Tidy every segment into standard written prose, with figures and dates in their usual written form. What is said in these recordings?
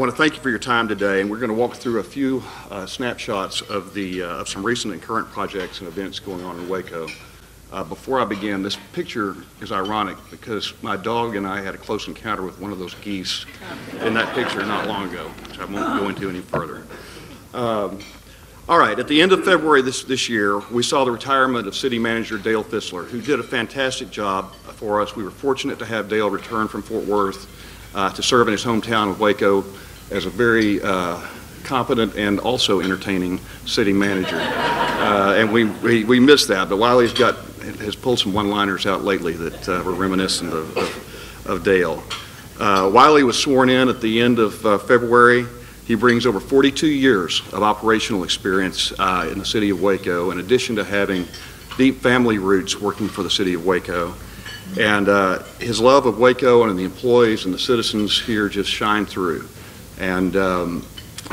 want to thank you for your time today, and we're going to walk through a few snapshots of some recent and current projects and events going on in Waco. Before I begin, this picture is ironic because my dog and I had a close encounter with one of those geese in that picture not long ago, which I won't go into any further. All right, at the end of February this year, we saw the retirement of City Manager Dale Fissler, who did a fantastic job for us. We were fortunate to have Dale return from Fort Worth to serve in his hometown of Waco as a very competent and also entertaining city manager. And we missed that, but WILEY has pulled some one-liners out lately that were reminiscent of Dale. WILEY was sworn in at the end of February. He brings over 42 years of operational experience in the City of Waco, in addition to having deep family roots working for the City of Waco. And his love of Waco and the employees and the citizens here just shine through. And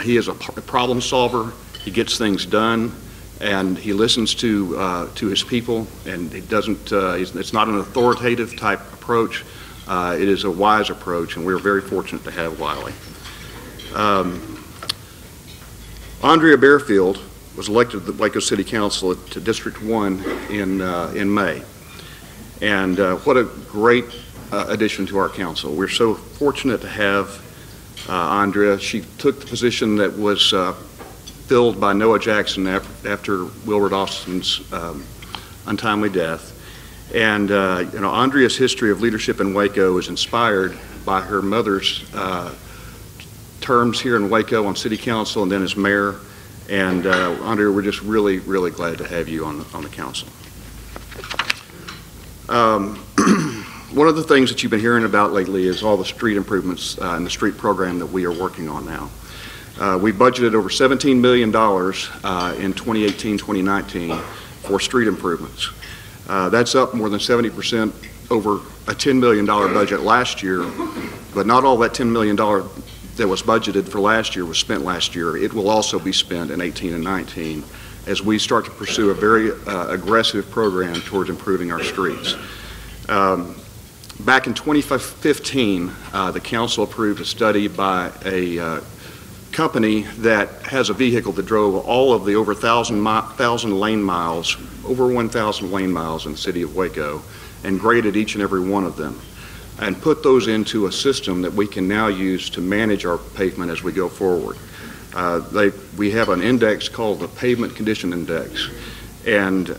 he is a problem solver. He gets things done, and he listens to his people. And he doesn't. It's not an authoritative type approach. It is a wise approach, and we're very fortunate to have WILEY. ANDREA BAREFIELD was elected to the Waco City Council to District 1 in May. And what a great addition to our council. We're so fortunate to have ANDREA. She took the position that was filled by Noah Jackson after WILBERT Austin's untimely death. And ANDREA's history of leadership in Waco is inspired by her mother's terms here in Waco on City Council and then as mayor. And ANDREA, we're just really, really glad to have you on the council. One of the things that you've been hearing about lately is all the street improvements and the street program that we are working on now. We budgeted over $17 million in 2018-2019 for street improvements. That's up more than 70% over a $10 million budget last year, but not all that $10 million that was budgeted for last year was spent last year. It will also be spent in 18 and 19 as we start to pursue a very aggressive program towards improving our streets. Back in 2015, the council approved a study by a company that has a vehicle that drove all of the over 1,000 lane miles, over 1,000 lane miles in the City of Waco, and graded each and every one of them, and put those into a system that we can now use to manage our pavement as we go forward. We have an index called the Pavement Condition Index, and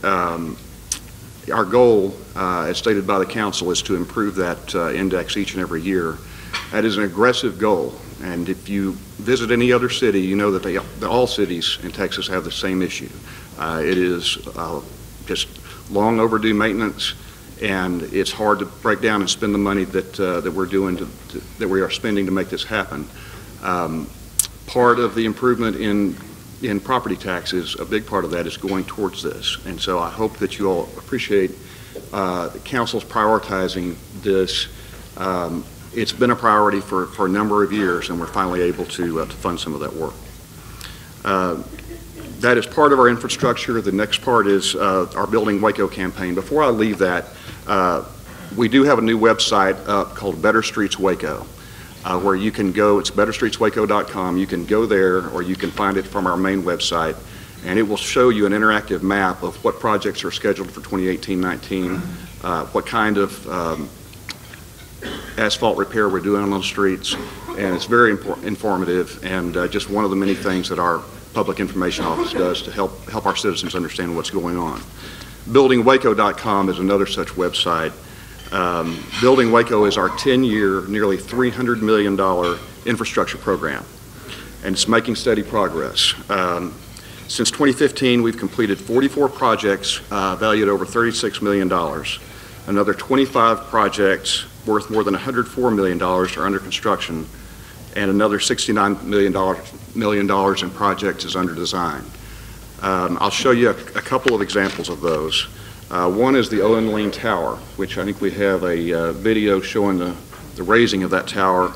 our goal, as stated by the council, is to improve that index each and every year. That is an aggressive goal, and if you visit any other city, you know that all cities in Texas have the same issue. It is just long overdue maintenance, and it's hard to break down and spend the money that we are spending to make this happen. Part of the improvement in property taxes, a big part of that is going towards this. And so I hope that you all appreciate the council's prioritizing this. It's been a priority for a number of years, and we're finally able to fund some of that work. That is part of our infrastructure. The next part is our Building Waco campaign. Before I leave that, we do have a new website up called Better Streets Waco. Where you can go. It's betterstreetswaco.com. You can go there, or you can find it from our main website, and it will show you an interactive map of what projects are scheduled for 2018-19, what kind of asphalt repair we're doing on those streets, and it's very informative, and just one of the many things that our Public Information Office does to help our citizens understand what's going on. Buildingwaco.com is another such website. Building Waco is our 10-year, nearly $300 million infrastructure program, and it's making steady progress. Since 2015, we've completed 44 projects valued over $36 million. Another 25 projects worth more than $104 million are under construction, and another $69 million in projects is under design. I'll show you a couple of examples of those. One is the OWEN Lane Tower, which I think we have a video showing the raising of that tower.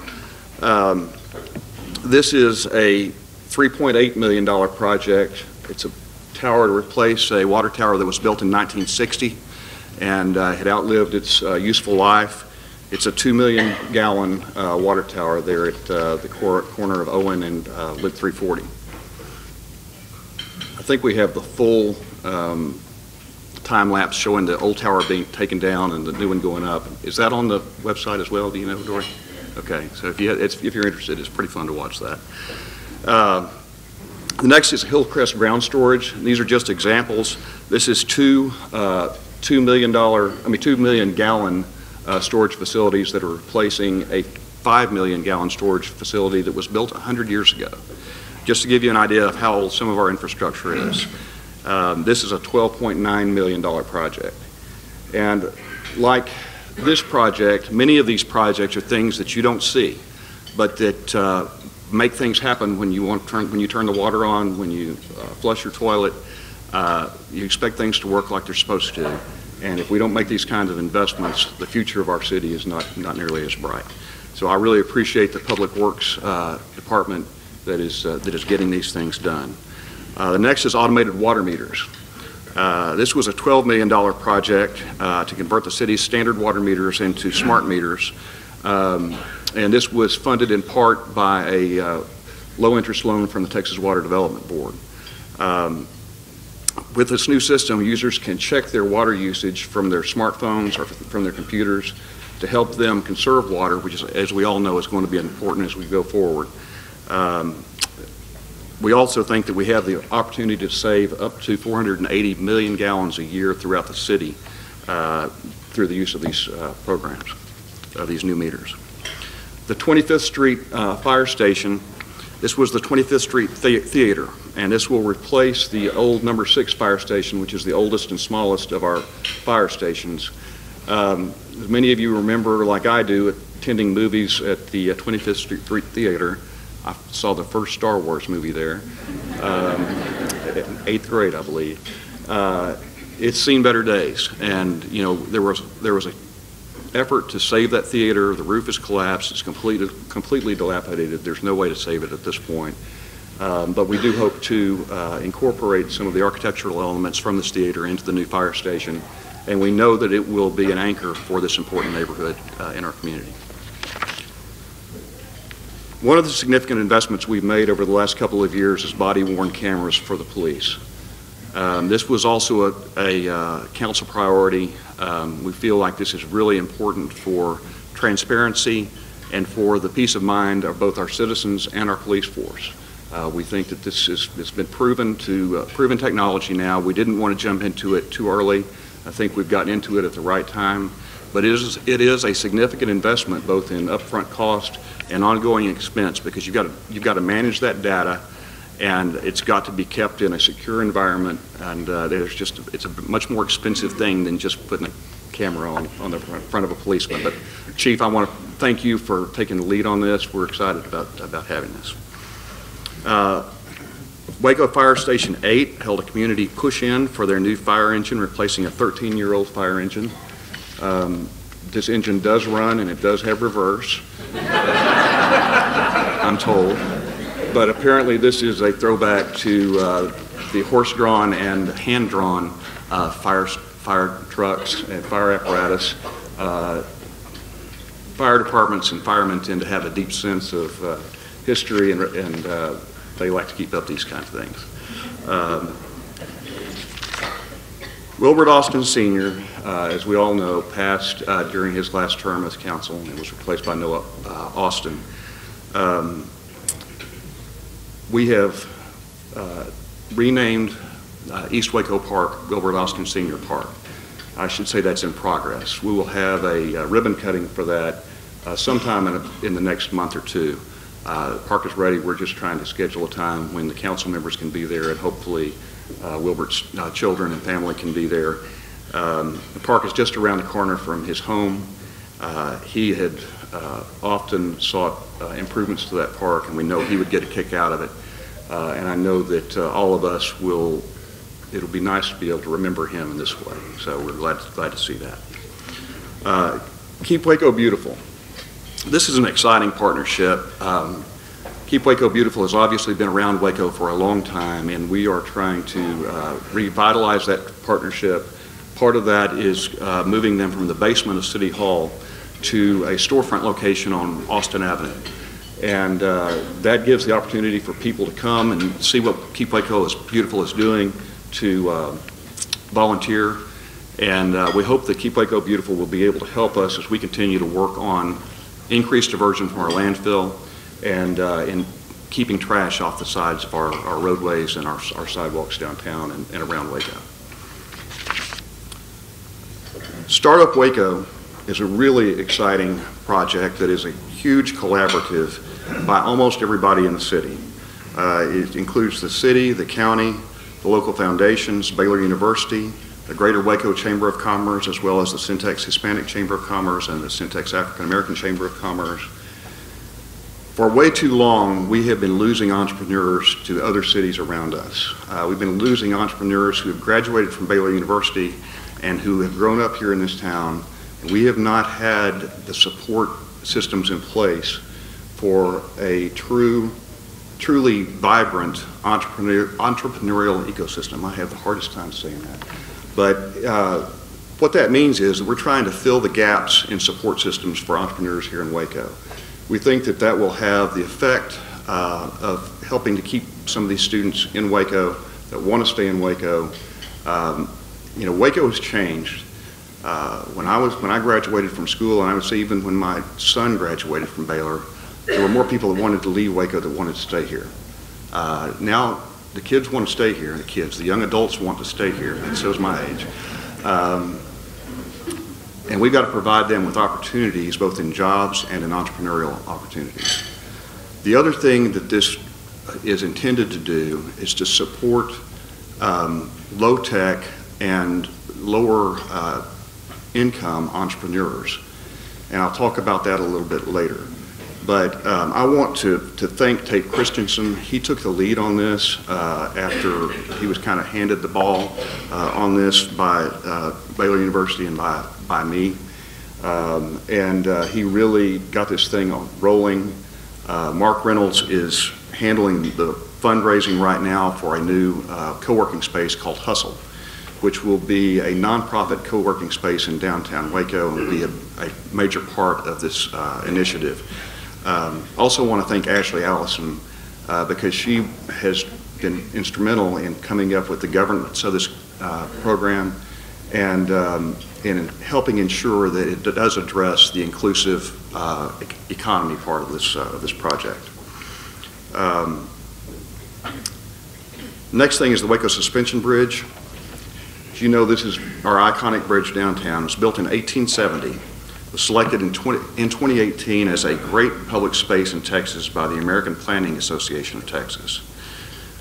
This is a $3.8 million project. It's a tower to replace a water tower that was built in 1960 and had outlived its useful life. It's a 2 million gallon water tower there at the corner of OWEN and Loop 340. I think we have the full time lapse showing the old tower being taken down and the new one going up. Is that on the website as well? Do you know, Dory? Okay, so if you're interested, it's pretty fun to watch that. The next is HILLCREST ground storage. These are just examples. This is 2 million gallon storage facilities that are replacing a 5 million gallon storage facility that was built 100 years ago. Just to give you an idea of how old some of our infrastructure is. This is a $12.9 million project. And like this project, many of these projects are things that you don't see, but that make things happen when you turn the water on, when you flush your toilet. You expect things to work like they're supposed to. And if we don't make these kinds of investments, the future of our city is not nearly as bright. So I really appreciate the Public Works Department that is getting these things done. The next is automated water meters. This was a $12 million project to convert the city's standard water meters into smart meters. And this was funded in part by a low-interest loan from the Texas Water Development Board. With this new system, users can check their water usage from their smartphones or from their computers to help them conserve water, which is, as we all know, is going to be important as we go forward. We also think that we have the opportunity to save up to 480 million gallons a year throughout the city through the use of these programs, these new meters. The 25th Street Fire Station, this was the 25th Street Theater, and this will replace the old number 6 fire station, which is the oldest and smallest of our fire stations. As many of you remember, like I do, attending movies at the 25th Street Theater. I saw the first Star Wars movie there, in 8th grade, I believe. It's seen better days, and you know there was an effort to save that theater. The roof is collapsed. It's completely dilapidated. There's no way to save it at this point. But we do hope to incorporate some of the architectural elements from this theater into the new fire station, and we know that it will be an anchor for this important neighborhood in our community. One of the significant investments we've made over the last couple of years is body-worn cameras for the police. This was also a council priority. We feel like this is really important for transparency and for the peace of mind of both our citizens and our police force. We think that this has been proven technology now. We didn't want to jump into it too early. I think we've gotten into it at the right time. But it is a significant investment, both in upfront cost and ongoing expense, because you've got to manage that data, and it's got to be kept in a secure environment. And it's a much more expensive thing than just putting a camera on the front of a policeman. But Chief, I want to thank you for taking the lead on this. We're excited about having this. Waco Fire Station 8 held a community push-in for their new fire engine, replacing a 13-year-old fire engine. This engine does run and it does have reverse, I'm told. But apparently this is a throwback to the horse-drawn and hand-drawn fire trucks and fire apparatus. Fire departments and firemen tend to have a deep sense of history, and they like to keep up these kinds of things. WILBERT Austin Sr., as we all know, passed during his last term as council and was replaced by Noah Austin. We have renamed East Waco Park WILBERT Austin Sr. Park. I should say that's in progress. We will have a ribbon cutting for that sometime in the next month or two. The park is ready. We're just trying to schedule a time when the council members can be there, and hopefully Wilbert's children and family can be there. The park is just around the corner from his home. He had often sought improvements to that park, and we know he would get a kick out of it. And I know that all of us it'll be nice to be able to remember him in this way. So we're glad to see that. Keep Waco Beautiful. This is an exciting partnership. Keep Waco Beautiful has obviously been around Waco for a long time, and we are trying to revitalize that partnership. Part of that is moving them from the basement of City Hall to a storefront location on Austin Avenue. And that gives the opportunity for people to come and see what Keep Waco is Beautiful is doing, to volunteer. And we hope that Keep Waco Beautiful will be able to help us as we continue to work on increased diversion from our landfill and in keeping trash off the sides of our roadways and our sidewalks downtown and around Waco. Startup Waco is a really exciting project that is a huge collaborative by almost everybody in the city. It includes the city, the county, the local foundations, Baylor University, the Greater Waco Chamber of Commerce, as well as the Syntax Hispanic Chamber of Commerce and the Syntax African American Chamber of Commerce. For way too long, we have been losing entrepreneurs to other cities around us. We've been losing entrepreneurs who have graduated from Baylor University and who have grown up here in this town. We have not had the support systems in place for a truly vibrant entrepreneurial ecosystem. I have the hardest time saying that. But what that means is that we're trying to fill the gaps in support systems for entrepreneurs here in Waco. We think that that will have the effect of helping to keep some of these students in Waco that want to stay in Waco. You know, Waco has changed. When I graduated from school, and I would say even when my son graduated from Baylor, there were more people that wanted to leave Waco that wanted to stay here. Now the kids want to stay here. The young adults want to stay here, and so is my age. And we've got to provide them with opportunities, both in jobs and in entrepreneurial opportunities. The other thing that this is intended to do is to support low-tech and lower income entrepreneurs. And I'll talk about that a little bit later. But I want to thank Tate Christensen. He took the lead on this after he was kind of handed the ball on this by Baylor University and by me. He really got this thing rolling. Mark Reynolds is handling the fundraising right now for a new co-working space called Hustle, which will be a nonprofit co-working space in downtown Waco and will be a major part of this initiative. Also want to thank Ashley Allison because she has been instrumental in coming up with the governance of this program and in helping ensure that it does address the inclusive economy part of this project. Next thing is the Waco Suspension Bridge. As you know, this is our iconic bridge downtown. It was built in 1870. It was selected in 2018 as a great public space in Texas by the American Planning Association of Texas.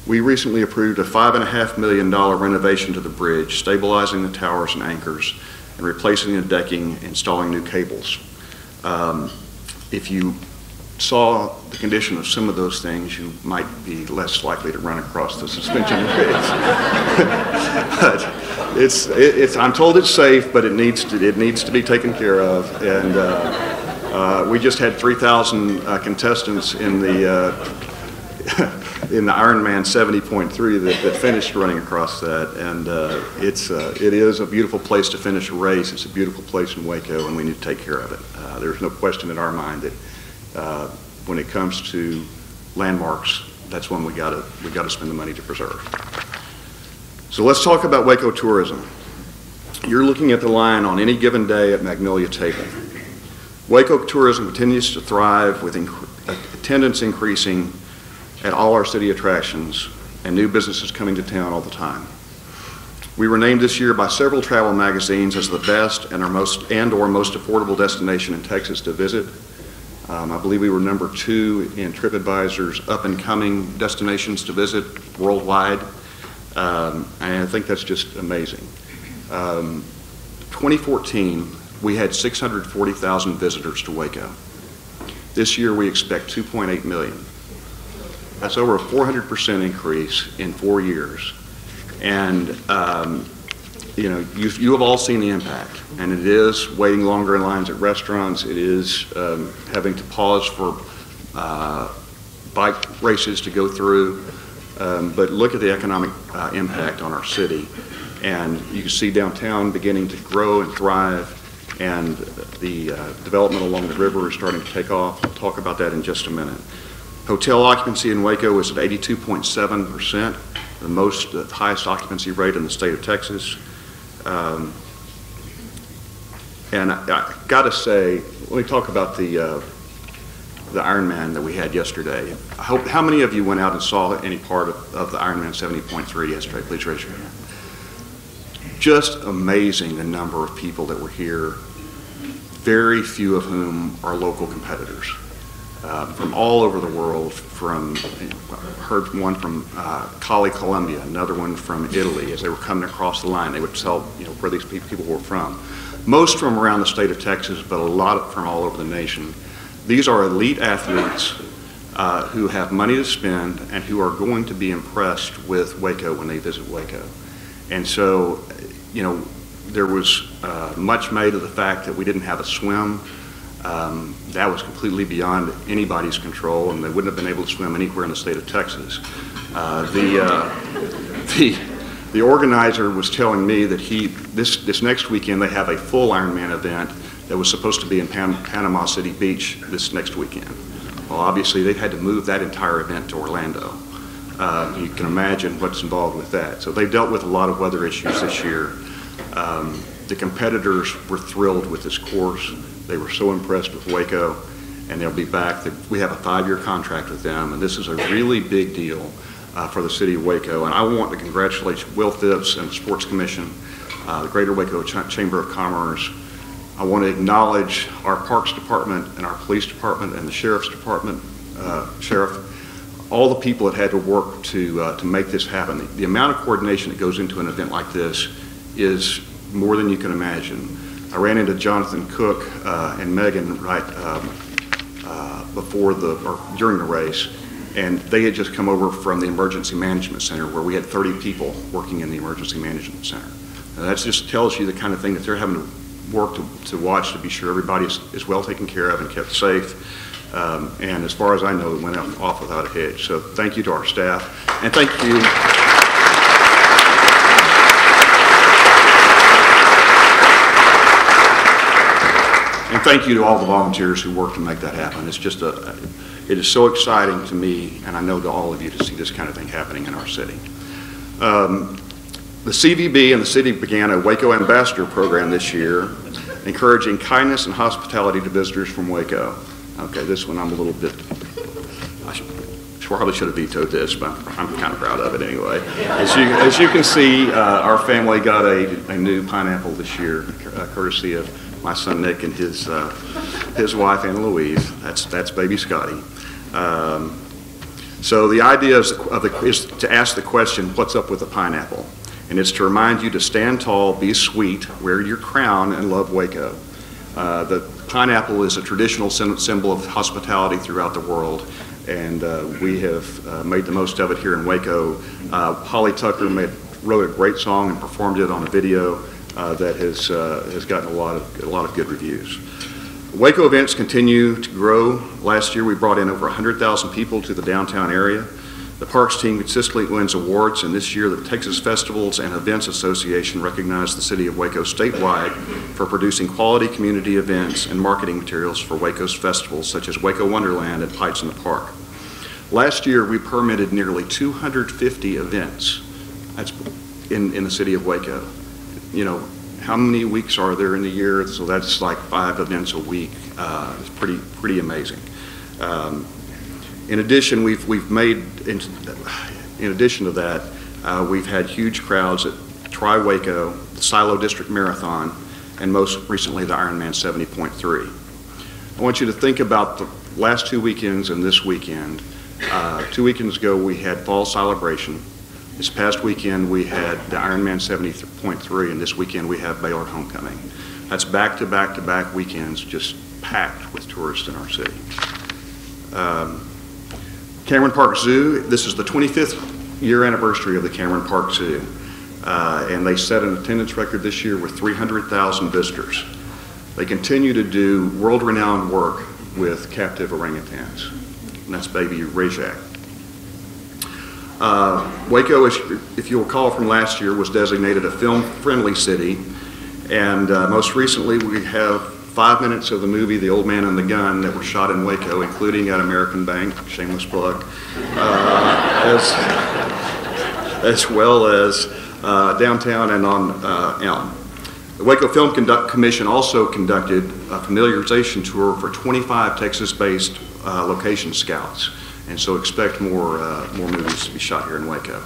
We recently approved a $5.5 million renovation to the bridge, stabilizing the towers and anchors, and replacing the decking, installing new cables. If you saw the condition of some of those things, you might be less likely to run across the suspension bridge. But I'm told it's safe, but it needs to be taken care of. And we just had 3,000 contestants in the Ironman 70.3 that finished running across that, and it is a beautiful place to finish a race. It's a beautiful place in Waco, and we need to take care of it. There's no question in our mind that when it comes to landmarks, that's one we got to spend the money to preserve. So let's talk about Waco tourism. You're looking at the line on any given day at Magnolia Table. Waco tourism continues to thrive with attendance increasing at all our city attractions and new businesses coming to town all the time. We were named this year by several travel magazines as the best and or most affordable destination in Texas to visit. I believe we were #2 in TripAdvisor's up-and-coming destinations to visit worldwide, and I think that's just amazing. 2014, we had 640,000 visitors to Waco. This year, we expect 2.8 million. That's over a 400% increase in 4 years. And you know, you have all seen the impact, and it is waiting longer in lines at restaurants. It is having to pause for bike races to go through. But look at the economic impact on our city, and you can see downtown beginning to grow and thrive, and the development along the river is starting to take off. I'll talk about that in just a minute. Hotel occupancy in Waco is at 82.7%, the highest occupancy rate in the state of Texas. And I got to say, let me talk about the Ironman that we had yesterday. How many of you went out and saw any part of the Ironman 70.3 yesterday? Please raise your hand. Just amazing the number of people that were here, very few of whom are local competitors. From all over the world, heard one from Cali, Colombia, another one from Italy. As they were coming across the line, they would tell where these people were from. Most from around the state of Texas, but a lot from all over the nation. These are elite athletes who have money to spend and who are going to be impressed with Waco when they visit Waco. And so, there was much made of the fact that we didn't have a swim. That was completely beyond anybody's control, and they wouldn't have been able to swim anywhere in the state of Texas. The organizer was telling me that this next weekend they have a full Ironman event that was supposed to be in Panama City Beach this next weekend. Well, obviously they've had to move that entire event to Orlando. You can imagine what's involved with that. So they've dealt with a lot of weather issues this year. The competitors were thrilled with this course. They were so impressed with Waco, and they'll be back. We have a 5-year contract with them, and this is a really big deal for the city of Waco. And I want to congratulate Will Phipps and the Sports Commission, the Greater Waco Chamber of Commerce. I want to acknowledge our Parks Department and our Police Department and the Sheriff's Department, all the people that had to work to make this happen. The amount of coordination that goes into an event like this is more than you can imagine. I ran into Jonathan Cook and Megan during the race, and they had just come over from the Emergency Management Center where we had 30 people working in the Emergency Management Center. Now, that just tells you the kind of thing that they're having to work to watch to be sure everybody is well taken care of and kept safe. And as far as I know, it went off without a hitch. So thank you to our staff, and thank you. And thank you to all the volunteers who worked to make that happen. It's just it is so exciting to me, and I know to all of you, to see this kind of thing happening in our city. The CVB and the city began a Waco Ambassador program this year, encouraging kindness and hospitality to visitors from Waco. Okay, this one I'm a little bit, I probably should have vetoed this, but I'm kind of proud of it anyway. As you can see, our family got a new pineapple this year, courtesy of my son Nick and his wife Anna Louise. That's baby Scotty. So the idea is to ask the question, what's up with the pineapple? And it's to remind you to stand tall, be sweet, wear your crown, and love Waco. The pineapple is a traditional symbol of hospitality throughout the world, and we have made the most of it here in Waco. Holly Tucker wrote a great song and performed it on a video that has gotten a lot of good reviews. Waco events continue to grow. Last year we brought in over 100,000 people to the downtown area. The Parks team consistently wins awards, and this year the Texas Festivals and Events Association recognized the City of Waco statewide for producing quality community events and marketing materials for Waco's festivals, such as Waco Wonderland and Pites in the Park. Last year we permitted nearly 250 events. That's in the City of Waco. How many weeks are there in the year? So that's like 5 events a week. It's pretty amazing. In addition, in addition to that, we've had huge crowds at Tri Waco, the Silo District Marathon, and most recently the Ironman 70.3. I want you to think about the last 2 weekends and this weekend. 2 weekends ago we had Fall Celebration. This past weekend we had the Ironman 70.3, and this weekend we have Baylor Homecoming. That's back-to-back-to-back weekends, just packed with tourists in our city. Cameron Park Zoo, this is the 25th year anniversary of the Cameron Park Zoo, and they set an attendance record this year with 300,000 visitors. They continue to do world-renowned work with captive orangutans, and that's baby Rajak. Waco, if you'll recall from last year, was designated a film-friendly city, And most recently, we have 5 minutes of the movie The Old Man and the Gun that were shot in Waco, including at American Bank, shameless plug, as well as downtown and on Elm. The Waco Film Commission also conducted a familiarization tour for 25 Texas-based location scouts, and so expect more movies to be shot here in Waco.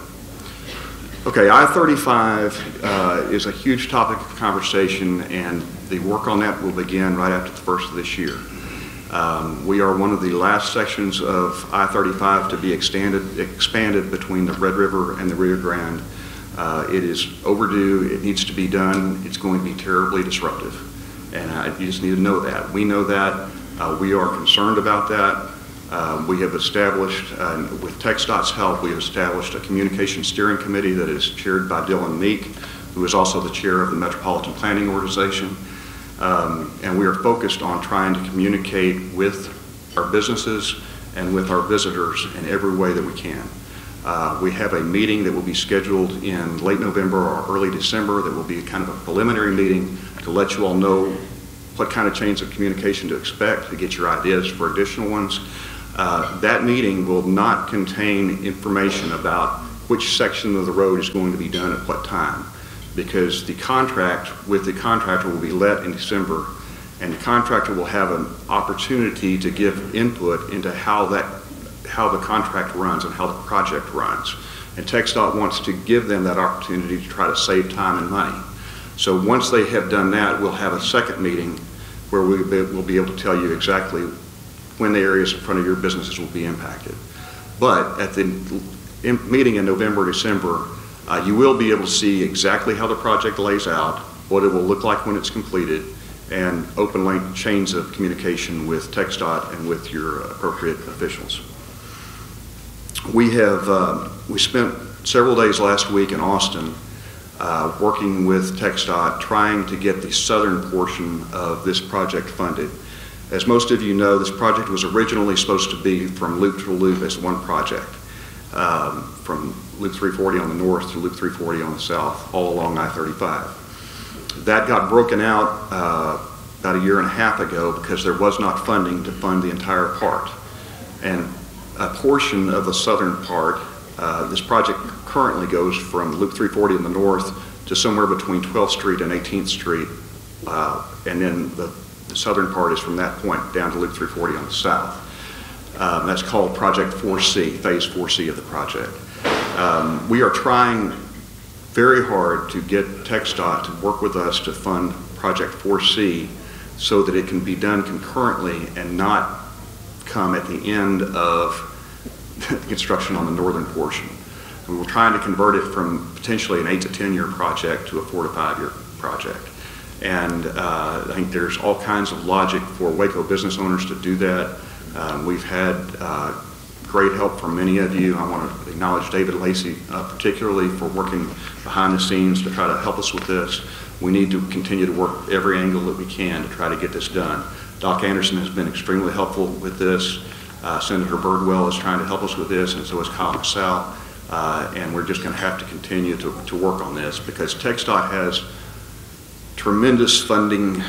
Okay, I-35 is a huge topic of conversation, and the work on that will begin right after the first of this year. We are one of the last sections of I-35 to be expanded between the Red River and the Rio Grande. It is overdue. It needs to be done. It's going to be terribly disruptive, and you just need to know that. We know that. We are concerned about that. We have established, with TxDOT's help, we have established a communication steering committee that is chaired by Dylan Meek, who is also the chair of the Metropolitan Planning Organization. And we are focused on trying to communicate with our businesses and with our visitors in every way that we can. We have a meeting that will be scheduled in late November or early December that will be kind of a preliminary meeting to let you all know what kind of chains of communication to expect, to get your ideas for additional ones. That meeting will not contain information about which section of the road is going to be done at what time, because the contract with the contractor will be let in December, and the contractor will have an opportunity to give input into how the contract runs and how the project runs. And TxDOT wants to give them that opportunity to try to save time and money. So once they have done that, we'll have a second meeting where we'll be able to tell you exactly when the areas in front of your businesses will be impacted. But at the meeting in November, December, you will be able to see exactly how the project lays out, what it will look like when it's completed, and open link chains of communication with TxDOT and with your appropriate officials. We spent several days last week in Austin working with TxDOT, trying to get the southern portion of this project funded. As most of you know, this project was originally supposed to be from loop to loop as one project, from Loop 340 on the north to Loop 340 on the south, all along I-35. That got broken out about a year and a half ago because there was not funding to fund the entire part. And a portion of the southern part, this project currently goes from Loop 340 in the north to somewhere between 12th Street and 18th Street, and then the southern part is from that point down to Loop 340 on the south. That's called Project 4C, Phase 4C of the project. We are trying very hard to get TxDOT to work with us to fund Project 4C so that it can be done concurrently and not come at the end of construction on the northern portion. We were trying to convert it from potentially an 8 to 10 year project to a 4 to 5 year project. And I think there's all kinds of logic for Waco business owners to do that. We've had great help from many of you. I want to acknowledge David Lacey particularly for working behind the scenes to try to help us with this. We need to continue to work every angle that we can to try to get this done. Doc Anderson has been extremely helpful with this. Senator Birdwell is trying to help us with this, and so is Kyle McSal. And we're just going to have to continue to work on this because TxDOT has tremendous funding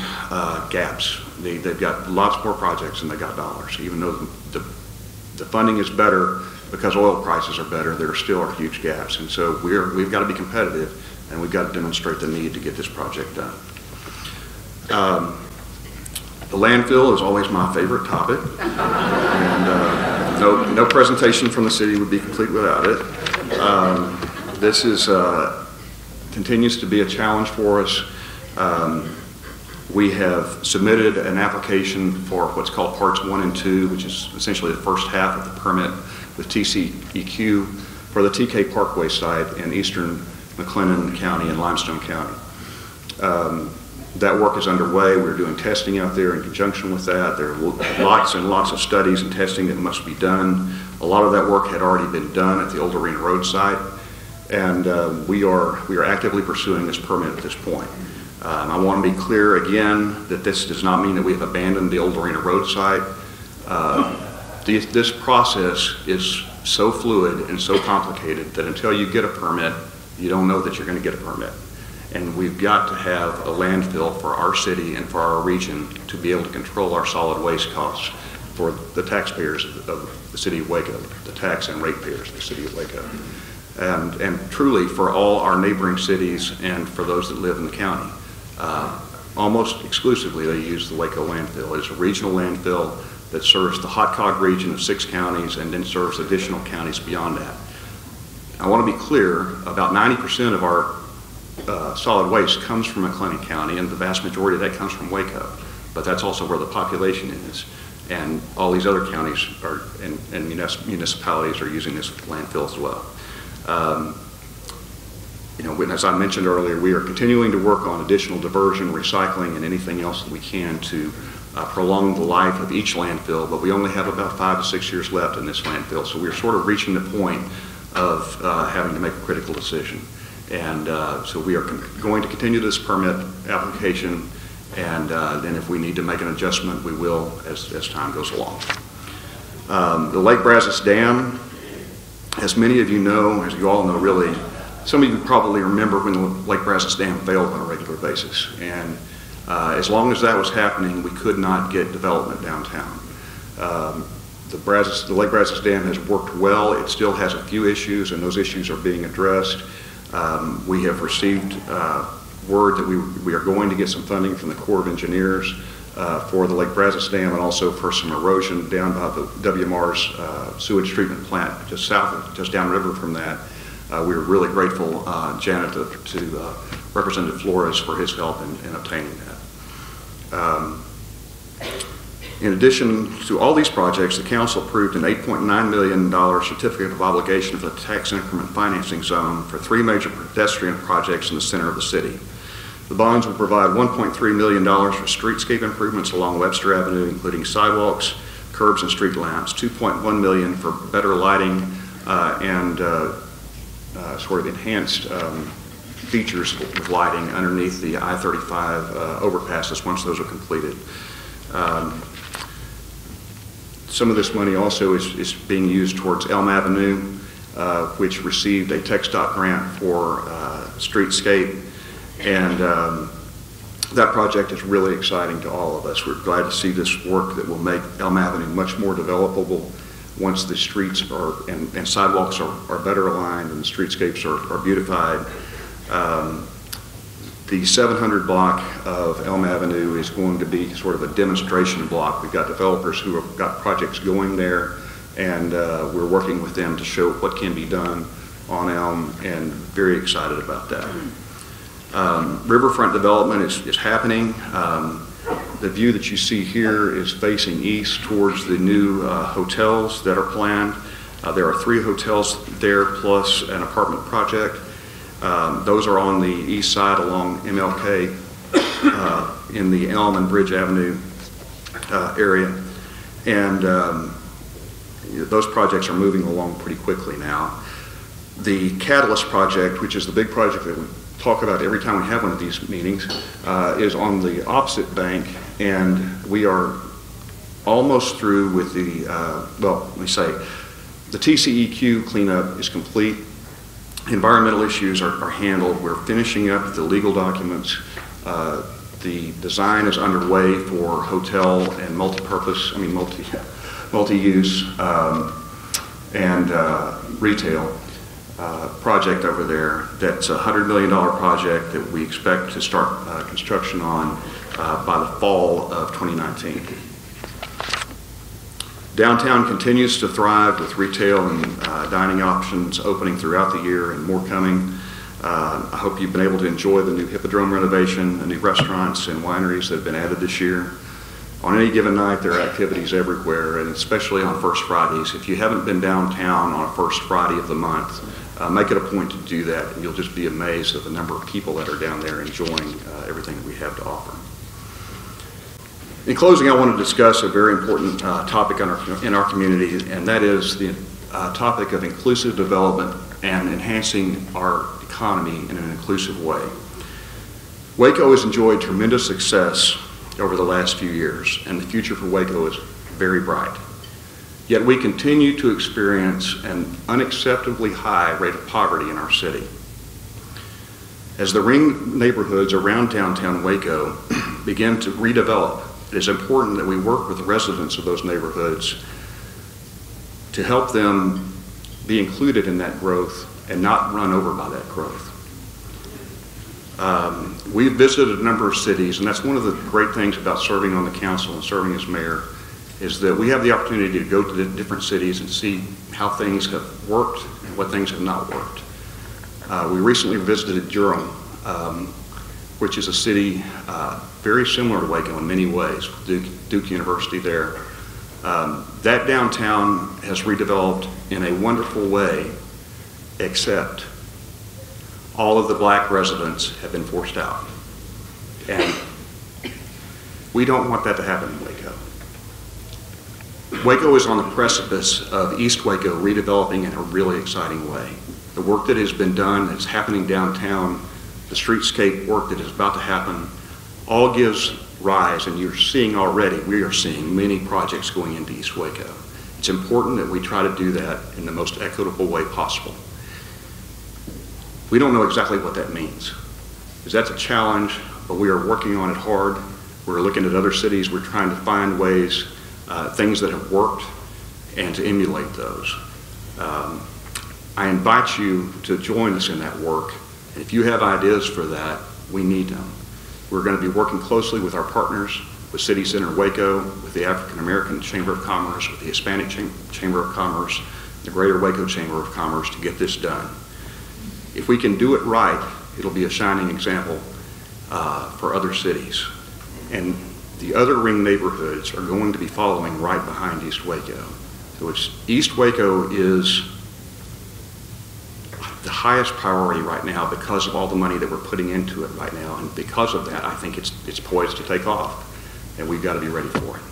gaps. They've got lots more projects than they got dollars. Even though the funding is better because oil prices are better, there still are huge gaps. And so we've got to be competitive, and we've got to demonstrate the need to get this project done. The landfill is always my favorite topic, and no presentation from the city would be complete without it. This continues to be a challenge for us. We have submitted an application for what's called Parts 1 and 2, which is essentially the first half of the permit with TCEQ for the TK Parkway site in eastern McLennan County and Limestone County. That work is underway. We're doing testing out there in conjunction with that. There are lots and lots of studies and testing that must be done. A lot of that work had already been done at the old Arena Road site, and we are actively pursuing this permit at this point. I want to be clear again that this does not mean that we have abandoned the old Arena Road site. This process is so fluid and so complicated that until you get a permit, you don't know that you're going to get a permit. And we've got to have a landfill for our city and for our region to be able to control our solid waste costs for the taxpayers of the City of Waco, the tax and ratepayers of the City of Waco. And truly for all our neighboring cities and for those that live in the county. Almost exclusively they use the Waco landfill. It's a regional landfill that serves the Hot Cog region of 6 counties and then serves additional counties beyond that. I want to be clear, about 90% of our solid waste comes from McLennan County, and the vast majority of that comes from Waco. But that's also where the population is. And all these other counties are, and municipalities are using this landfill as well. You know, as I mentioned earlier, we are continuing to work on additional diversion, recycling, and anything else that we can to prolong the life of each landfill, but we only have about 5 to 6 years left in this landfill, so we're sort of reaching the point of having to make a critical decision. And so we are going to continue this permit application, and then if we need to make an adjustment, we will as time goes along. The Lake Brazos Dam, as many of you know, as you all know really, some of you probably remember when the Lake Brazos Dam failed on a regular basis. And as long as that was happening, we could not get development downtown. The Lake Brazos Dam has worked well. It still has a few issues, and those issues are being addressed. We have received word that we are going to get some funding from the Corps of Engineers for the Lake Brazos Dam, and also for some erosion down by the WMR's sewage treatment plant just downriver from that. We were really grateful, Janet, to Representative Flores for his help in obtaining that. In addition to all these projects, the Council approved an $8.9 million certificate of obligation for the tax increment financing zone for 3 major pedestrian projects in the center of the city. The bonds will provide $1.3 million for streetscape improvements along Webster Avenue, including sidewalks, curbs, and street lamps, $2.1 million for better lighting and sort of enhanced features with lighting underneath the I-35 overpasses once those are completed. Some of this money also is being used towards Elm Avenue, which received a TxDOT grant for streetscape, and that project is really exciting to all of us. We're glad to see this work that will make Elm Avenue much more developable once the streets and sidewalks are better aligned and the streetscapes are beautified. The 700 block of Elm Avenue is going to be sort of a demonstration block. We've got developers who have got projects going there, and we're working with them to show what can be done on Elm, and very excited about that. Riverfront development is happening. The view that you see here is facing east towards the new hotels that are planned. There are 3 hotels there plus an apartment project. Those are on the east side along MLK in the Elm and Bridge Avenue area. And those projects are moving along pretty quickly now. The Catalyst project, which is the big project that we talk about every time we have one of these meetings, is on the opposite bank, and we are almost through with the, well, let me say, the TCEQ cleanup is complete. Environmental issues are handled. We're finishing up the legal documents. The design is underway for hotel and multi-purpose, I mean multi-use and retail project over there. That's a $100 million project that we expect to start construction on by the fall of 2019. Downtown continues to thrive with retail and dining options opening throughout the year and more coming. I hope you've been able to enjoy the new Hippodrome renovation, the new restaurants and wineries that have been added this year. On any given night, there are activities everywhere, and especially on First Fridays. If you haven't been downtown on a First Friday of the month, make it a point to do that, and you'll just be amazed at the number of people that are down there enjoying everything that we have to offer. In closing, I want to discuss a very important topic in our community, and that is the topic of inclusive development and enhancing our economy in an inclusive way. Waco has enjoyed tremendous success over the last few years, and the future for Waco is very bright. Yet we continue to experience an unacceptably high rate of poverty in our city. As the ring neighborhoods around downtown Waco begin to redevelop, it is important that we work with the residents of those neighborhoods to help them be included in that growth and not run over by that growth. We've visited a number of cities, and that's one of the great things about serving on the council and serving as mayor, is that we have the opportunity to go to the different cities and see how things have worked and what things have not worked. We recently visited Durham, which is a city very similar to Waco in many ways, with Duke University there. That downtown has redeveloped in a wonderful way, except all of the black residents have been forced out. And we don't want that to happen in Waco. Waco is on the precipice of East Waco redeveloping in a really exciting way. The work that has been done, that's happening downtown, the streetscape work that is about to happen, all gives rise, and you're seeing already, we are seeing many projects going into East Waco. It's important that we try to do that in the most equitable way possible. We don't know exactly what that means, because that's a challenge, but we are working on it hard. We're looking at other cities. We're trying to find ways, things that have worked, and to emulate those. I invite you to join us in that work. And if you have ideas for that, we need them. We're going to be working closely with our partners, with City Center Waco, with the African American Chamber of Commerce, with the Hispanic Chamber of Commerce, the Greater Waco Chamber of Commerce to get this done. If we can do it right, it'll be a shining example for other cities. And the other ring neighborhoods are going to be following right behind East Waco. So East Waco is the highest priority right now because of all the money that we're putting into it right now. And because of that, I think it's poised to take off. And we've got to be ready for it.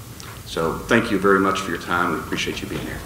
So thank you very much for your time. We appreciate you being here.